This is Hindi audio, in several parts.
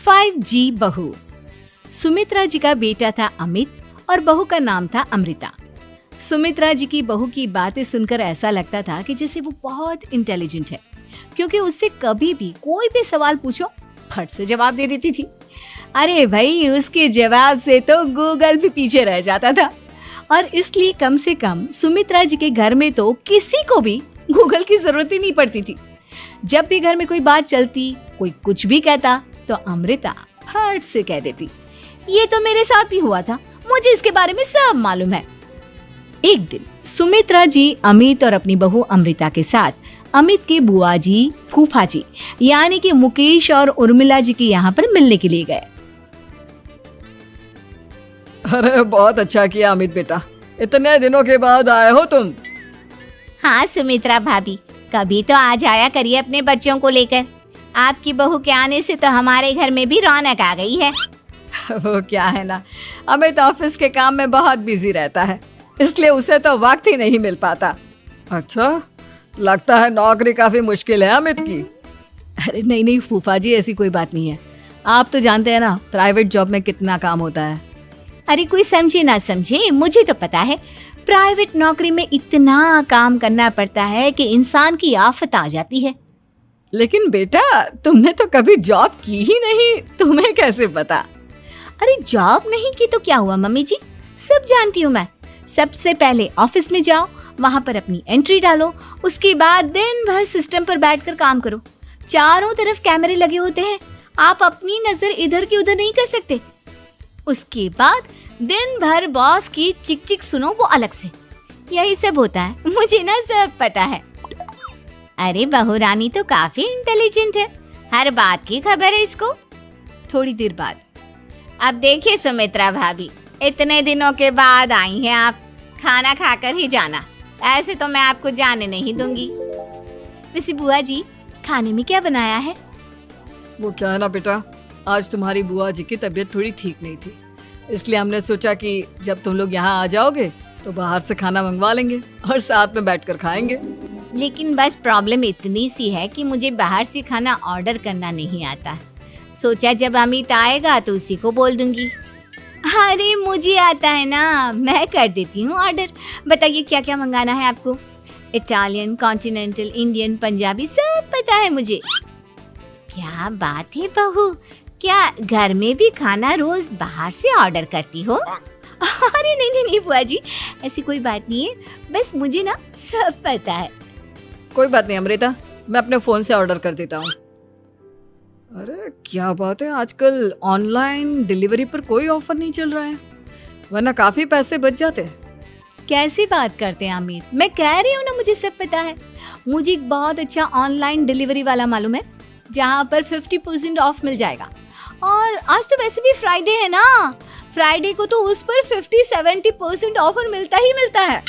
5G बहू। सुमित्रा जी का बेटा था अमित और बहू का नाम था अमृता। सुमित्रा जी की बहू की बातें सुनकर ऐसा लगता था कि जैसे वो बहुत इंटेलिजेंट है, क्योंकि उससे कभी भी कोई भी सवाल पूछो फट से जवाब दे देती थी। अरे भाई, उसके जवाब से तो गूगल भी पीछे रह जाता था। और इसलिए कम से कम सुमित्रा जी के घर में तो किसी को भी गूगल की जरूरत ही नहीं पड़ती थी। जब भी घर में कोई बात चलती, कोई कुछ भी कहता, तो अमृता फट से कह देती, ये तो मेरे साथ भी हुआ था, मुझे इसके बारे में सब मालूम है। एक दिन सुमित्रा जी अमित और अपनी बहू अमृता के साथ अमित के बुआ जी, फूफा जी यानी कि मुकेश और उर्मिला जी के यहाँ पर मिलने के लिए गए। अरे बहुत अच्छा किया अमित बेटा, इतने दिनों के बाद आए हो तुम। हाँ सुमित्रा भाभी, कभी तो आ जाया करिए अपने बच्चों को लेकर। आपकी बहू के आने से तो हमारे घर में भी रौनक आ गई है। वो क्या है ना, अमित ऑफिस के काम में बहुत बिजी रहता है, इसलिए उसे तो वक्त ही नहीं मिल पाता। अच्छा, लगता है नौकरी काफी मुश्किल है अमित की। अरे नहीं फूफा जी, ऐसी कोई बात नहीं है। आप तो जानते हैं ना प्राइवेट जॉब में कितना काम होता है। अरे कोई समझे ना समझे, मुझे तो पता है प्राइवेट नौकरी में इतना काम करना पड़ता है कि इंसान की आफत आ जाती है। लेकिन बेटा, तुमने तो कभी जॉब की ही नहीं, तुम्हें कैसे पता? अरे जॉब नहीं की तो क्या हुआ मम्मी जी, सब जानती हूँ मैं। सबसे पहले ऑफिस में जाओ, वहाँ पर अपनी एंट्री डालो, उसके बाद दिन भर सिस्टम पर बैठकर काम करो। चारों तरफ कैमरे लगे होते हैं, आप अपनी नजर इधर की उधर नहीं कर सकते। उसके बाद दिन भर बॉस की चिक चिक सुनो, वो अलग से। यही सब होता है, मुझे ना सब पता है। अरे बहू रानी तो काफी इंटेलिजेंट है, हर बात की खबर है इसको। थोड़ी देर बाद, अब देखिए सुमित्रा भाभी, इतने दिनों के बाद आई हैं आप, खाना खाकर ही जाना, ऐसे तो मैं आपको जाने नहीं दूंगी। वैसे बुआ जी, खाने में क्या बनाया है? वो क्या है ना बेटा, आज तुम्हारी बुआ जी की तबीयत थोड़ी ठीक नहीं थी, इसलिए हमने सोचा कि जब तुम लोग यहाँ आ जाओगे तो बाहर से खाना मंगवा लेंगे और साथ में बैठकर खाएंगे। लेकिन बस प्रॉब्लम इतनी सी है कि मुझे बाहर से खाना ऑर्डर करना नहीं आता। सोचा जब अमित आएगा तो उसी को बोल दूंगी। अरे मुझे आता है ना, मैं कर देती हूँ ऑर्डर। बताइए क्या क्या मंगाना है आपको? इटालियन, कॉन्टिनेंटल, इंडियन, पंजाबी, सब पता है मुझे। क्या बात है बहू, क्या घर में भी खाना रोज बाहर से ऑर्डर करती हो? अरे नहीं बुआ जी, ऐसी कोई बात नहीं है, बस मुझे ना सब पता है। कोई बात नहीं अमृता, मैं अपने फोन से ऑर्डर कर देता हूँ। अरे क्या बात है, आजकल ऑनलाइन डिलीवरी पर कोई ऑफर नहीं चल रहा है, वरना काफी पैसे बच जाते हैं। कैसी बात करते हैं अमित, मैं कह रही हूँ ना मुझे सब पता है। मुझे एक बहुत अच्छा ऑनलाइन डिलीवरी वाला मालूम है, जहाँ पर 50% ऑफ मिल जाएगा। और आज तो वैसे भी फ्राइडे है ना, फ्राइडे को तो उस पर 50-70% ऑफर मिलता ही मिलता है।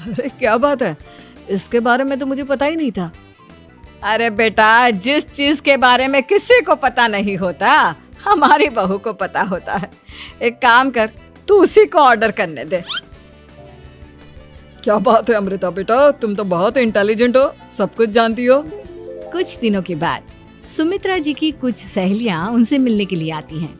अरे क्या बात है, इसके बारे में तो मुझे पता ही नहीं था। अरे बेटा, जिस चीज के बारे में किसी को पता नहीं होता, हमारी बहू को पता होता है। एक काम कर, तू उसी को ऑर्डर करने दे। क्या बात है अमृता बेटा, तुम तो बहुत इंटेलिजेंट हो, सब कुछ जानती हो। कुछ दिनों के बाद सुमित्रा जी की कुछ सहेलियां उनसे मिलने के लिए आती हैं।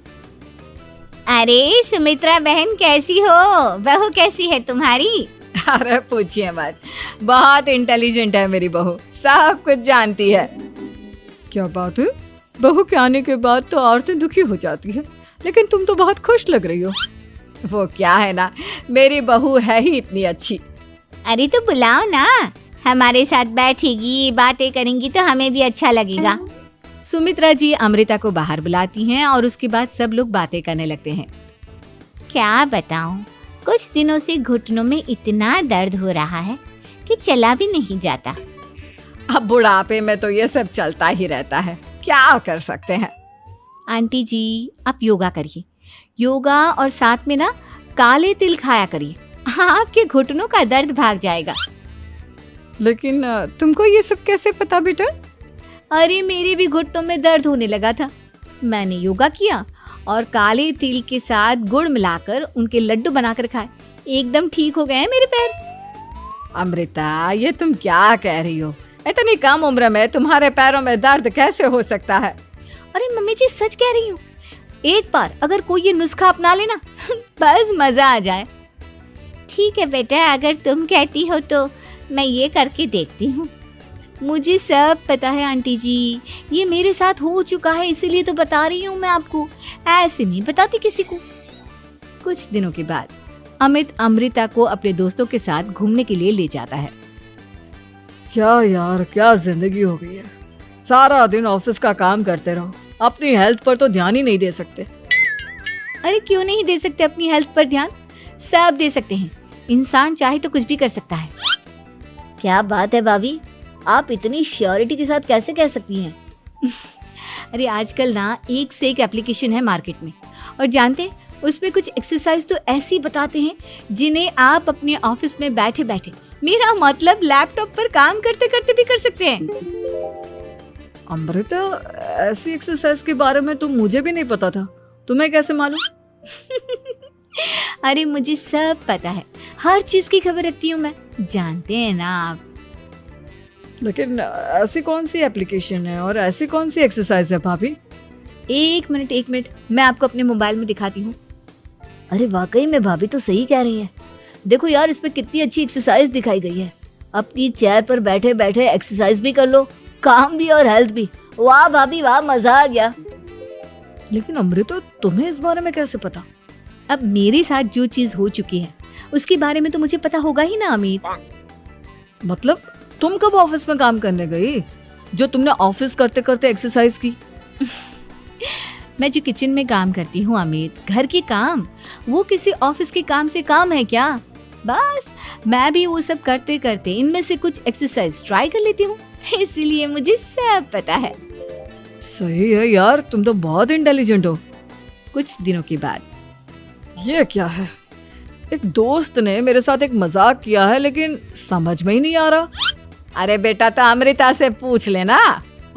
अरे सुमित्रा बहन कैसी हो, बहू कैसी है तुम्हारी? अरे पूछिए मत, बहुत इंटेलिजेंट है मेरी बहू, सब कुछ जानती है। क्या बात है, बहू के आने के बाद तो औरतें दुखी हो जाती है, लेकिन तुम तो बहुत खुश लग रही हो। वो क्या है ना, मेरी बहू है ही इतनी अच्छी। अरे तो बुलाओ ना, हमारे साथ बैठेगी, बातें करेंगी तो हमें भी अच्छा लगेगा। सुमित्रा जी अमृता को बाहर बुलाती हैं और उसके बाद सब लोग बातें करने लगते हैं। क्या बताऊं, कुछ दिनों से घुटनों में इतना दर्द हो रहा है कि चला भी नहीं जाता। अब बुढ़ापे में तो ये सब चलता ही रहता है, क्या कर सकते हैं। आंटी जी, आप योगा करिए, योगा और साथ में ना काले तिल खाया करिए, आपके घुटनों का दर्द भाग जाएगा। लेकिन तुमको ये सब कैसे पता बेटा? अरे मेरे भी घुटनों में दर्द होने लगा था, मैंने योगा किया और काले तिल के साथ गुड़ मिलाकर उनके लड्डू बनाकर खाए, एकदम ठीक हो गए हैं मेरे पैर। अमृता, ये तुम क्या कह रही हो? इतनी कम उम्र में तुम्हारे पैरों में दर्द कैसे हो सकता है? अरे मम्मी जी सच कह रही हूँ, एक बार अगर कोई ये नुस्खा अपना लेना बस मजा आ जाए। ठीक है बेटा, अगर तुम कहती हो तो मैं ये करके देखती हूँ। मुझे सब पता है आंटी जी, ये मेरे साथ हो चुका है, इसीलिए तो बता रही हूँ मैं आपको, ऐसे नहीं बताती किसी को। कुछ दिनों के बाद अमित अमृता को अपने दोस्तों के साथ घूमने के लिए ले जाता है। क्या यार, क्या जिंदगी हो गई है। सारा दिन ऑफिस का काम करते रहो, अपनी हेल्थ पर तो ध्यान ही नहीं दे सकते। अरे क्यों नहीं दे सकते अपनी हेल्थ पर ध्यान, सब दे सकते हैं। इंसान चाहे तो कुछ भी कर सकता है। क्या बात है भाभी, आप इतनी श्योरिटी के साथ कैसे कह सकती हैं? अरे आजकल ना एक से एक एप्लीकेशन है मार्केट में, और जानते उसमें कुछ एक्सरसाइज तो ऐसी बताते हैं जिन्हें आप अपने ऑफिस में बैठे बैठे, मेरा मतलब लैपटॉप पर काम करते करते भी कर सकते हैं। अमृता, ऐसी एक्सरसाइज के बारे में तो मुझे भी नहीं पता था, तुम्हें कैसे मालूम? अरे मुझे सब पता है, हर चीज की खबर रखती हूँ मैं, जानते हैं ना आप। लेकिन ऐसी कौन सी एप्लीकेशन है और ऐसी कौन सी एक्सरसाइज है भाभी? एक मिनट, मैं आपको अपने मोबाइल में दिखाती हूँ। अरे वाकई में भाभी तो सही कह रही है। देखो यार, इसमें कितनी अच्छी एक्सरसाइज दिखाई गई है। अपनी चेयर पर बैठे बैठे एक्सरसाइज भी कर लो, काम भी और हेल्थ भी। वाह भाभी वाह, मजा आ गया। लेकिन अमृता, तुम्हें इस बारे में कैसे पता? अब मेरे साथ जो चीज हो चुकी है उसके बारे में तो मुझे पता होगा ही ना अमित। मतलब तुम कब ऑफिस में काम करने गई जो तुमने ऑफिस करते करते एक्सरसाइज की? मैं जो किचन में काम करती हूँ अमित, घर के काम, वो किसी ऑफिस के काम से काम है क्या? बस मैं भी वो सब करते करते इनमें से कुछ एक्सरसाइज ट्राई कर लेती हूँ, इसीलिए मुझे सब पता है। सही है यार, तुम तो बहुत इंटेलिजेंट हो। कुछ दिनों के बाद ये क्या है, एक दोस्त ने मेरे साथ एक मजाक किया है लेकिन समझ में ही नहीं आ रहा। अरे बेटा, तो अमृता से पूछ लेना,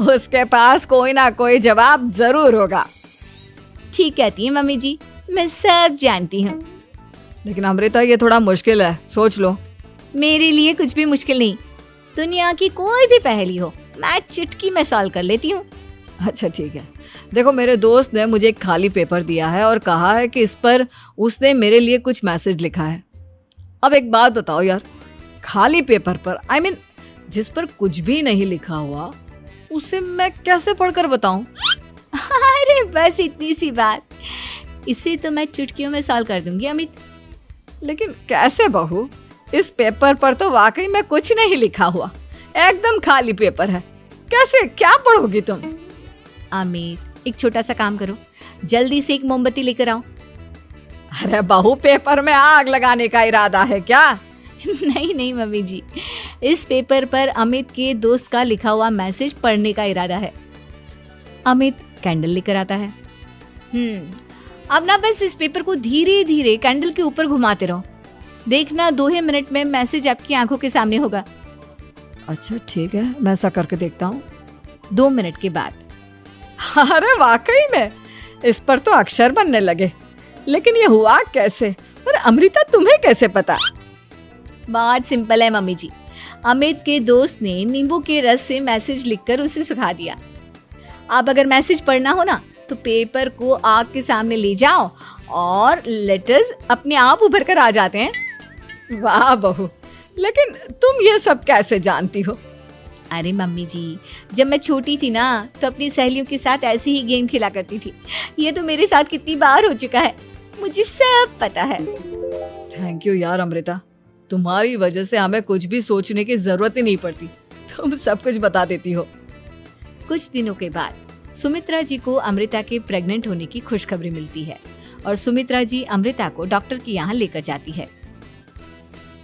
उसके पास कोई ना कोई जवाब जरूर होगा। ठीक कहती है मम्मी जी, मैं सब जानती हूँ। लेकिन अमृता, ये थोड़ा मुश्किल है, सोच लो। मेरे लिए कुछ भी मुश्किल नहीं, दुनिया की कोई भी पहेली हो मैं चुटकी में सॉल्व कर लेती हूँ। अच्छा ठीक है, देखो मेरे दोस्त ने मुझे एक खाली पेपर दिया है और कहा है कि इस पर उसने मेरे लिए कुछ मैसेज लिखा है। अब एक बात बताओ यार, खाली पेपर पर, आई मीन जिस पर कुछ भी नहीं लिखा हुआ, उसे मैं कैसे पढ़कर बताऊं? अरे बस इतनी सी बात, इसे तो मैं चुटकियों में सॉल्व कर दूंगी अमित। लेकिन कैसे बहू, इस पेपर पर तो वाकई में कुछ नहीं लिखा हुआ, एकदम खाली पेपर है, कैसे, क्या पढ़ोगी तुम? अमित, एक छोटा सा काम करो, जल्दी से एक मोमबत्ती लेकर आओ। अरे बहू, पेपर में आग लगाने का इरादा है क्या? नहीं मम्मी जी, इस पेपर पर अमित के दोस्त का लिखा हुआ मैसेज पढ़ने का इरादा है। अमित कैंडल लेकर आता है। अब ना बस इस पेपर को धीरे धीरे कैंडल के ऊपर घुमाते रहो, देखना 2 ही मिनट में मैसेज आपकी आंखों के सामने होगा। अच्छा ठीक है, मैं ऐसा करके देखता हूँ। 2 मिनट के बाद, अरे वाकई में इस पर तो अक्षर बनने लगे, लेकिन ये हुआ कैसे? और अमृता, तुम्हें कैसे पता? बहुत सिंपल है मम्मी जी, अमित के दोस्त ने नींबू के रस से मैसेज लिखकर उसे सुखा दिया। अब अगर मैसेज पढ़ना हो ना, तो पेपर को आग के सामने ले जाओ और लेटर्स अपने आप उभर कर आ जाते हैं। वाह बहू, लेकिन तुम ये सब कैसे जानती हो? अरे मम्मी जी, जब मैं छोटी थी ना, तो अपनी सहेलियों के साथ ऐसे ही गेम खेला करती थी। ये तो मेरे साथ कितनी बार हो चुका है, मुझे सब पता है। थैंक यू यार अमृता, तुम्हारी वजह से हमें कुछ भी सोचने की जरूरत ही नहीं पड़ती, तुम सब कुछ बता देती हो। कुछ दिनों के बाद सुमित्रा जी को अमृता के प्रेग्नेंट होने की खुशखबरी मिलती है और सुमित्रा जी अमृता को डॉक्टर के यहाँ लेकर जाती है।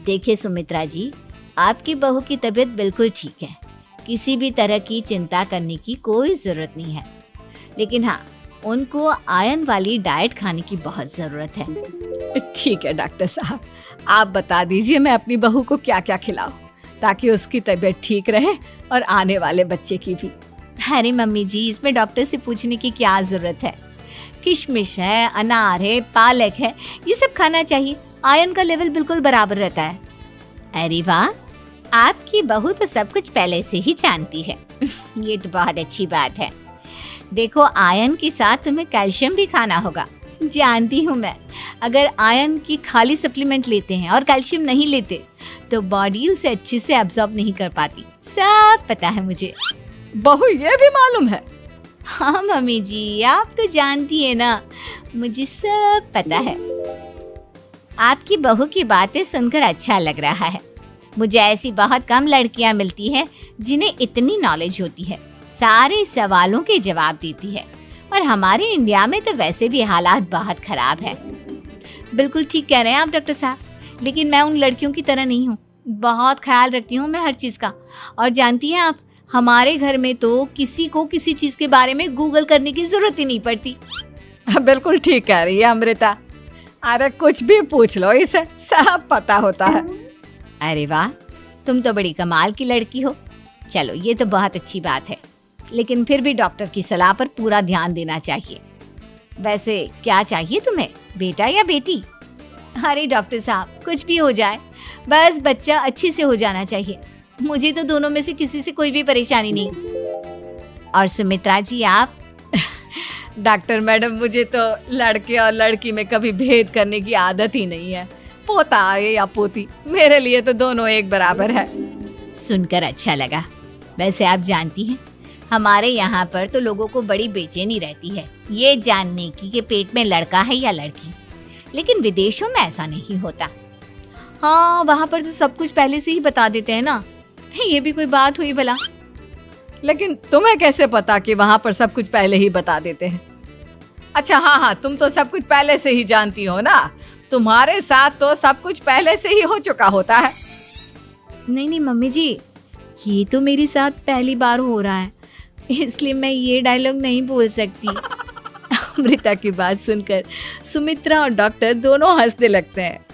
देखिए सुमित्रा जी, आपकी बहू की तबीयत बिल्कुल ठीक है, किसी भी तरह की चिंता करने की कोई जरूरत नहीं है, लेकिन हाँ, उनको आयरन वाली डाइट खाने की बहुत जरूरत है। ठीक है डॉक्टर साहब, आप बता दीजिए मैं अपनी बहू को क्या क्या खिलाऊं ताकि उसकी तबीयत ठीक रहे और आने वाले बच्चे की भी। अरे मम्मी जी, इसमें डॉक्टर से पूछने की क्या जरूरत है, किशमिश है, अनार है, पालक है, ये सब खाना चाहिए, आयरन का लेवल बिल्कुल बराबर रहता है। अरे वाह, आपकी बहू तो सब कुछ पहले से ही जानती है। ये तो बहुत अच्छी बात है। देखो, आयरन के साथ तुम्हें कैल्शियम भी खाना होगा। जानती हूँ मैं, अगर आयरन की खाली सप्लीमेंट लेते हैं और कैल्शियम नहीं लेते तो बॉडी उसे अच्छे से एब्जॉर्ब नहीं कर पाती। सब पता है मुझे। बहू ये भी मालूम है? हाँ मम्मी जी, आप तो जानती है ना, मुझे सब पता है। आपकी बहू की बातें सुनकर अच्छा लग रहा है। मुझे ऐसी बहुत कम लड़कियां मिलती हैं जिन्हें इतनी नॉलेज होती है, सारे सवालों के जवाब देती है। और हमारे इंडिया में तो वैसे भी हालात बहुत खराब है। बिल्कुल ठीक कह रहे हैं आप डॉक्टर साहब, लेकिन मैं उन लड़कियों की तरह नहीं हूँ। बहुत ख्याल रखती हूँ मैं हर चीज़ का। और जानती हैं आप, हमारे घर में तो किसी को किसी चीज़ के बारे में गूगल करने की ज़रूरत ही नहीं पड़ती। बिल्कुल ठीक कह रही है अमृता। अरे कुछ भी पूछ लो, इसे सब पता होता है। अरे वाह, तुम तो बड़ी कमाल की लड़की हो। चलो, ये तो बहुत अच्छी बात है, लेकिन फिर भी डॉक्टर की सलाह पर पूरा ध्यान देना चाहिए। वैसे क्या चाहिए तुम्हें, बेटा या बेटी? अरे डॉक्टर साहब, कुछ भी हो जाए, बस बच्चा अच्छे से हो जाना चाहिए। मुझे तो दोनों में से किसी से कोई भी परेशानी नहीं। और सुमित्रा जी आप? डॉक्टर मैडम, मुझे तो लड़के और लड़की में कभी भेद करने की आदत ही नहीं है। पोता आए या पोती, मेरे लिए तो दोनों एक बराबर है। सुनकर अच्छा लगा। वैसे आप जानती हैं, हमारे यहाँ पर तो लोगों को बड़ी बेचैनी रहती है ये जानने की कि पेट में लड़का है या लड़की, लेकिन विदेशों में ऐसा नहीं होता। हाँ, वहाँ पर तो सब कुछ पहले से ही बता देते हैं ना। ये भी कोई बात हुई भला? लेकिन तुम्हें कैसे पता कि वहाँ पर सब कुछ पहले ही बता देते हैं? अच्छा हाँ, तुम तो सब कुछ पहले से ही जानती हो ना। तुम्हारे साथ तो सब कुछ पहले से ही हो चुका होता है। नहीं मम्मी जी, ये तो मेरे साथ पहली बार हो रहा है, इसलिए मैं ये डायलॉग नहीं बोल सकती। अमृता की बात सुनकर सुमित्रा और डॉक्टर दोनों हंसने लगते हैं।